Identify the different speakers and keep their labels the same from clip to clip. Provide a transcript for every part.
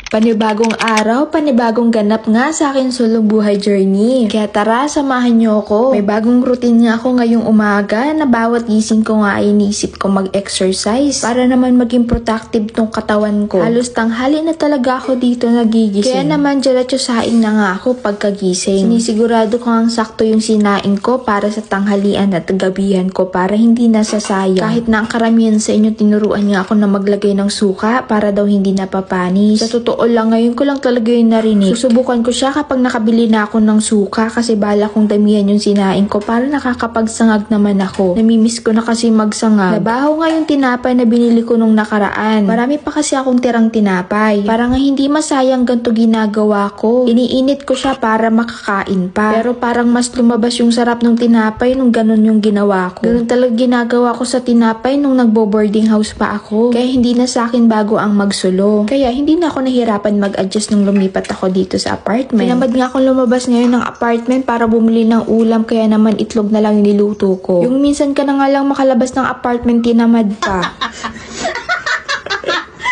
Speaker 1: Panibagong araw, panibagong ganap nga sa akin solo buhay journey. Kaya tara, samahan niyo ako. May bagong routine nga ako ngayong umaga na bawat gising ko nga ay inisip ko mag-exercise para naman maging productive tong katawan ko. Halos tanghali na talaga ako dito nagigising. Kaya naman diretso saing na nga ako pagkagising. Sinisigurado ko ang sakto yung sinain ko para sa tanghalian at gabihan ko para hindi nasasayang. Kahit na ang karamihan sa inyo tinuruan niya ako na maglagay ng suka para daw hindi napapanis. Sa totoo lang, ngayon ko lang talaga yung narinig. Susubukan ko siya kapag nakabili na ako ng suka kasi bala kong damihan yung sinain ko para nakakapagsangag naman ako. Namimiss ko na kasi magsangag. Nabaho nga yung tinapay na binili ko nung nakaraan. Marami pa kasi akong tirang tinapay. Para nga hindi masayang ganito ginagawa ko. Iniinit ko siya para makakain pa. Pero parang mas lumabas yung sarap ng tinapay nung ganun yung ginawa ko. Ganun talaga ginagawa ko sa tinapay nung nagbo-boarding house pa ako. Kaya hindi na sa akin bago ang magsulo. Kaya hindi na ako nahirapan mag-adjust nung lumipat ako dito sa apartment. Tinamad nga akong lumabas ngayon ng apartment para bumili ng ulam, kaya naman itlog na lang niluto ko. Yung minsan ka na nga lang makalabas ng apartment, tinamad pa.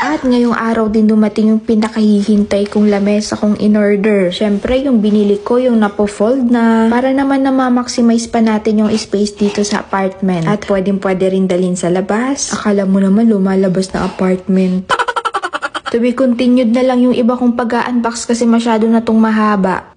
Speaker 1: At ngayong araw din dumating yung pinakahihintay kong lamesa kong in-order. Syempre, yung binili ko, yung napo-fold na. Para naman na ma-maximize pa natin yung space dito sa apartment. At pwedeng-pwede rin dalhin sa labas. Akala mo naman lumalabas na apartment. To be continued na lang yung iba kong pag-unbox kasi masyado na tong mahaba.